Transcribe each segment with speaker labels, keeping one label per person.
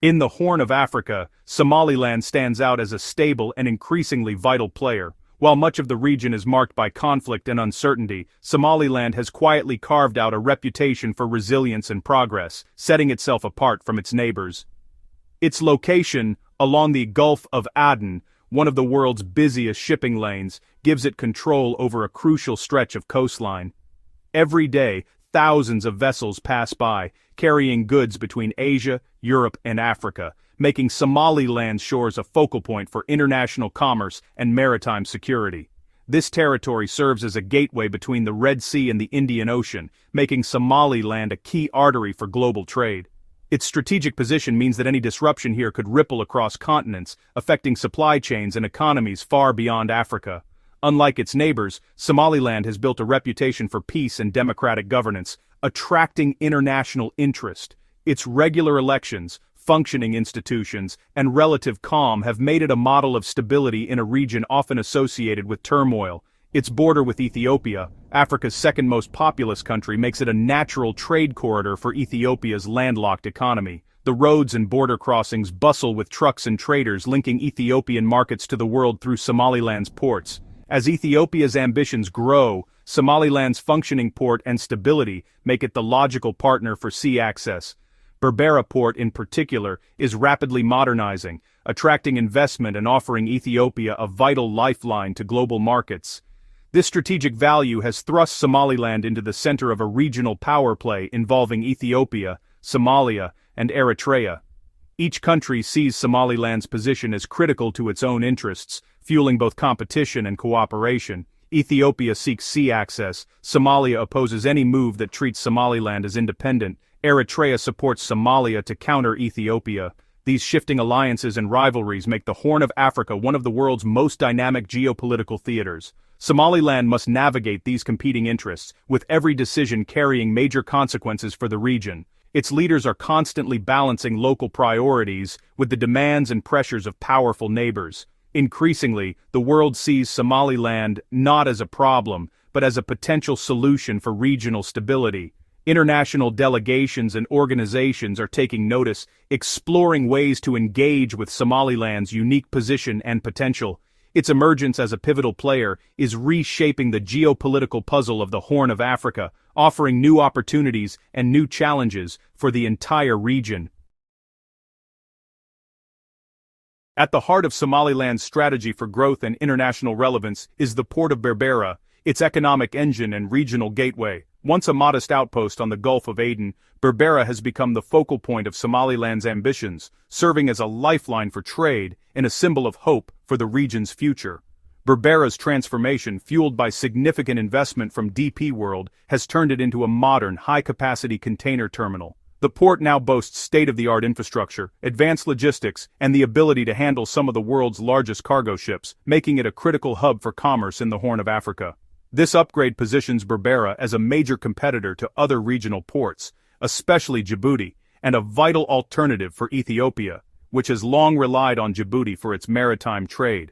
Speaker 1: In the Horn of Africa, Somaliland stands out as a stable and increasingly vital player. While much of the region is marked by conflict and uncertainty, Somaliland has quietly carved out a reputation for resilience and progress, setting itself apart from its neighbors. Its location, along the Gulf of Aden, one of the world's busiest shipping lanes, gives it control over a crucial stretch of coastline. Every day, thousands of vessels pass by, carrying goods between Asia, Europe, and Africa, making Somaliland's shores a focal point for international commerce and maritime security. This territory serves as a gateway between the Red Sea and the Indian Ocean, making Somaliland a key artery for global trade. Its strategic position means that any disruption here could ripple across continents, affecting supply chains and economies far beyond Africa. Unlike its neighbors, Somaliland has built a reputation for peace and democratic governance, attracting international interest. Its regular elections, functioning institutions, and relative calm have made it a model of stability in a region often associated with turmoil. Its border with Ethiopia, Africa's second most populous country, makes it a natural trade corridor for Ethiopia's landlocked economy. The roads and border crossings bustle with trucks and traders linking Ethiopian markets to the world through Somaliland's ports. As Ethiopia's ambitions grow, Somaliland's functioning port and stability make it the logical partner for sea access. Berbera port in particular is rapidly modernizing, attracting investment and offering Ethiopia a vital lifeline to global markets. This strategic value has thrust Somaliland into the center of a regional power play involving Ethiopia, Somalia, and Eritrea. Each country sees Somaliland's position as critical to its own interests, fueling both competition and cooperation. Ethiopia seeks sea access, Somalia opposes any move that treats Somaliland as independent, Eritrea supports Somalia to counter Ethiopia. These shifting alliances and rivalries make the Horn of Africa one of the world's most dynamic geopolitical theaters. Somaliland must navigate these competing interests, with every decision carrying major consequences for the region. Its leaders are constantly balancing local priorities with the demands and pressures of powerful neighbors. Increasingly, the world sees Somaliland not as a problem, but as a potential solution for regional stability. International delegations and organizations are taking notice, exploring ways to engage with Somaliland's unique position and potential. Its emergence as a pivotal player is reshaping the geopolitical puzzle of the Horn of Africa, offering new opportunities and new challenges for the entire region. At the heart of Somaliland's strategy for growth and international relevance is the port of Berbera, its economic engine and regional gateway. Once a modest outpost on the Gulf of Aden, Berbera has become the focal point of Somaliland's ambitions, serving as a lifeline for trade and a symbol of hope for the region's future. Berbera's transformation, fueled by significant investment from DP World, has turned it into a modern, high-capacity container terminal. The port now boasts state-of-the-art infrastructure, advanced logistics, and the ability to handle some of the world's largest cargo ships, making it a critical hub for commerce in the Horn of Africa. This upgrade positions Berbera as a major competitor to other regional ports, especially Djibouti, and a vital alternative for Ethiopia, which has long relied on Djibouti for its maritime trade.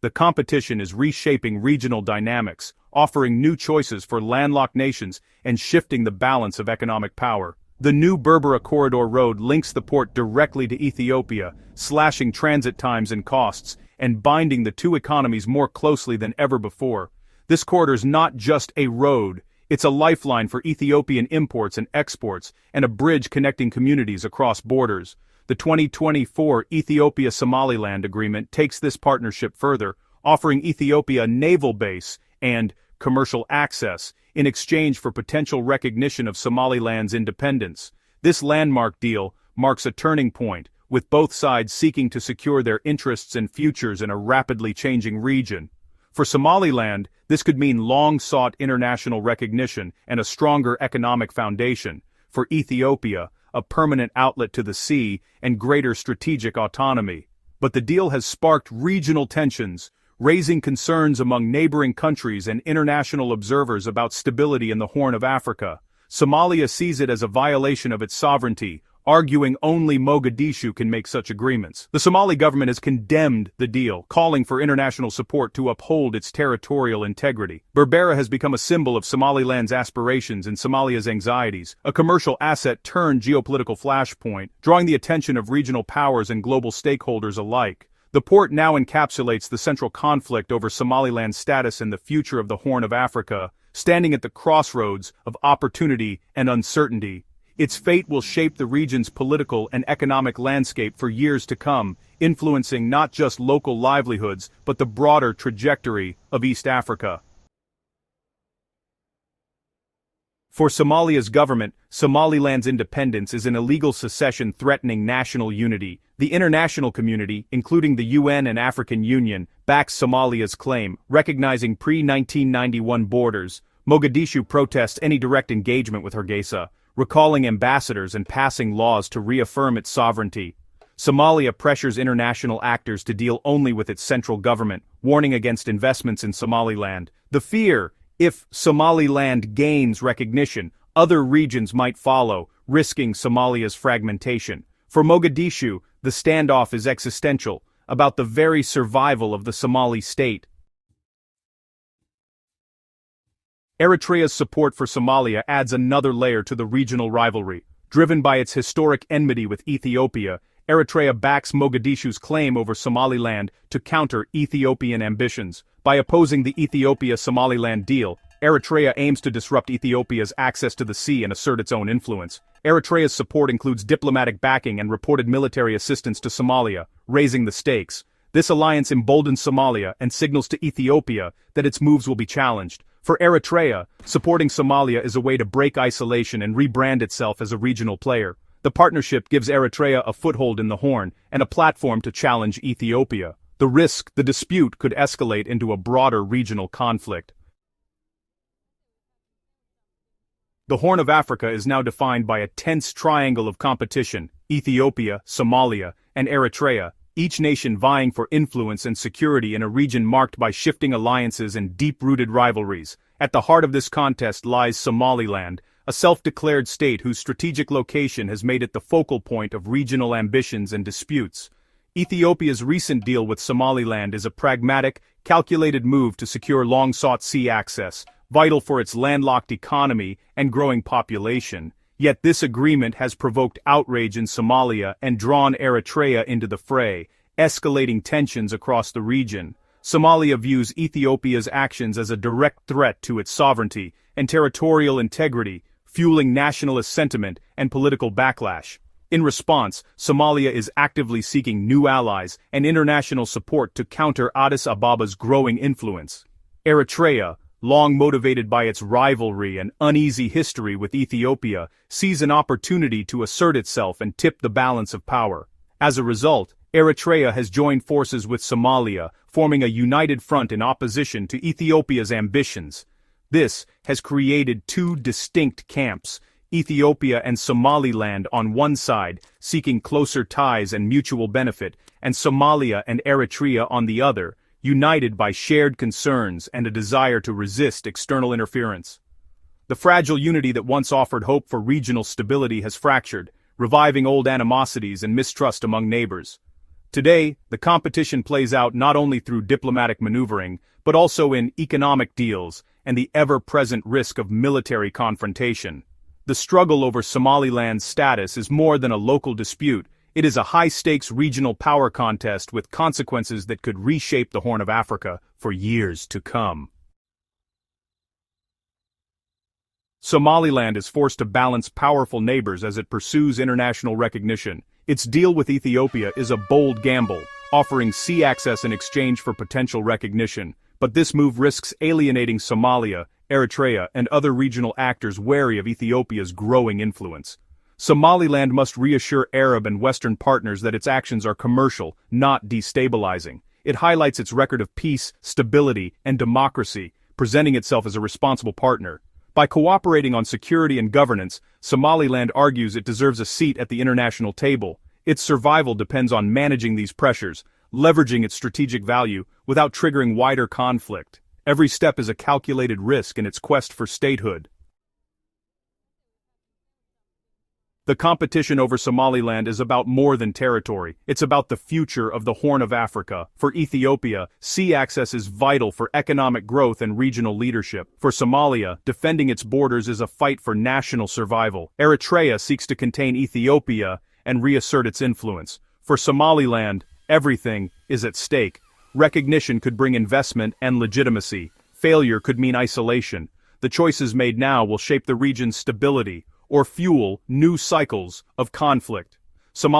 Speaker 1: The competition is reshaping regional dynamics, offering new choices for landlocked nations and shifting the balance of economic power. The new Berbera Corridor Road links the port directly to Ethiopia, slashing transit times and costs, and binding the two economies more closely than ever before. This corridor is not just a road, it's a lifeline for Ethiopian imports and exports, and a bridge connecting communities across borders. The 2024 Ethiopia-Somaliland Agreement takes this partnership further, offering Ethiopia a naval base and commercial access in exchange for potential recognition of Somaliland's independence. This landmark deal marks a turning point, with both sides seeking to secure their interests and futures in a rapidly changing region. For Somaliland, this could mean long-sought international recognition and a stronger economic foundation. For Ethiopia, a permanent outlet to the sea and greater strategic autonomy. But the deal has sparked regional tensions, raising concerns among neighboring countries and international observers about stability in the Horn of Africa. Somalia sees it as a violation of its sovereignty, arguing only Mogadishu can make such agreements. The Somali government has condemned the deal, calling for international support to uphold its territorial integrity. Berbera has become a symbol of Somaliland's aspirations and Somalia's anxieties, a commercial asset turned geopolitical flashpoint, drawing the attention of regional powers and global stakeholders alike. The port now encapsulates the central conflict over Somaliland's status and the future of the Horn of Africa, standing at the crossroads of opportunity and uncertainty. Its fate will shape the region's political and economic landscape for years to come, influencing not just local livelihoods but the broader trajectory of East Africa. For Somalia's government, Somaliland's independence is an illegal secession threatening national unity. The international community, including the UN and African Union, backs Somalia's claim, recognizing pre-1991 borders. Mogadishu protests any direct engagement with Hargeisa, recalling ambassadors and passing laws to reaffirm its sovereignty. Somalia pressures international actors to deal only with its central government, warning against investments in Somaliland. The fear, if Somaliland gains recognition, other regions might follow, risking Somalia's fragmentation. For Mogadishu, the standoff is existential, about the very survival of the Somali state. Eritrea's support for Somalia adds another layer to the regional rivalry. Driven by its historic enmity with Ethiopia, Eritrea backs Mogadishu's claim over Somaliland to counter Ethiopian ambitions. By opposing the Ethiopia-Somaliland deal, Eritrea aims to disrupt Ethiopia's access to the sea and assert its own influence. Eritrea's support includes diplomatic backing and reported military assistance to Somalia, raising the stakes. This alliance emboldens Somalia and signals to Ethiopia that its moves will be challenged. For Eritrea, supporting Somalia is a way to break isolation and rebrand itself as a regional player. The partnership gives Eritrea a foothold in the Horn and a platform to challenge Ethiopia. The dispute could escalate into a broader regional conflict. The Horn of Africa is now defined by a tense triangle of competition: Ethiopia, Somalia, and Eritrea, each nation vying for influence and security in a region marked by shifting alliances and deep-rooted rivalries. At the heart of this contest lies Somaliland, a self-declared state whose strategic location has made it the focal point of regional ambitions and disputes. Ethiopia's recent deal with Somaliland is a pragmatic, calculated move to secure long-sought sea access, vital for its landlocked economy and growing population. Yet this agreement has provoked outrage in Somalia and drawn Eritrea into the fray, escalating tensions across the region. Somalia views Ethiopia's actions as a direct threat to its sovereignty and territorial integrity, fueling nationalist sentiment and political backlash. In response, Somalia is actively seeking new allies and international support to counter Addis Ababa's growing influence. Eritrea, long motivated by its rivalry and uneasy history with Ethiopia, sees an opportunity to assert itself and tip the balance of power. As a result, Eritrea has joined forces with Somalia, forming a united front in opposition to Ethiopia's ambitions. This has created two distinct camps: Ethiopia and Somaliland on one side, seeking closer ties and mutual benefit, and Somalia and Eritrea on the other, united by shared concerns and a desire to resist external interference. The fragile unity that once offered hope for regional stability has fractured, reviving old animosities and mistrust among neighbors. Today, the competition plays out not only through diplomatic maneuvering, but also in economic deals and the ever-present risk of military confrontation. The struggle over Somaliland's status is more than a local dispute. It is a high-stakes regional power contest with consequences that could reshape the Horn of Africa for years to come. Somaliland is forced to balance powerful neighbors as it pursues international recognition. Its deal with Ethiopia is a bold gamble, offering sea access in exchange for potential recognition, but this move risks alienating Somalia, Eritrea, and other regional actors wary of Ethiopia's growing influence. Somaliland must reassure Arab and Western partners that its actions are commercial, not destabilizing. It highlights its record of peace, stability, and democracy, presenting itself as a responsible partner. By cooperating on security and governance, Somaliland argues it deserves a seat at the international table. Its survival depends on managing these pressures, leveraging its strategic value without triggering wider conflict. Every step is a calculated risk in its quest for statehood. The competition over Somaliland is about more than territory. It's about the future of the Horn of Africa. For Ethiopia, sea access is vital for economic growth and regional leadership. For Somalia, defending its borders is a fight for national survival. Eritrea seeks to contain Ethiopia and reassert its influence. For Somaliland, everything is at stake. Recognition could bring investment and legitimacy. Failure could mean isolation. The choices made now will shape the region's stability or fuel new cycles of conflict. Somalia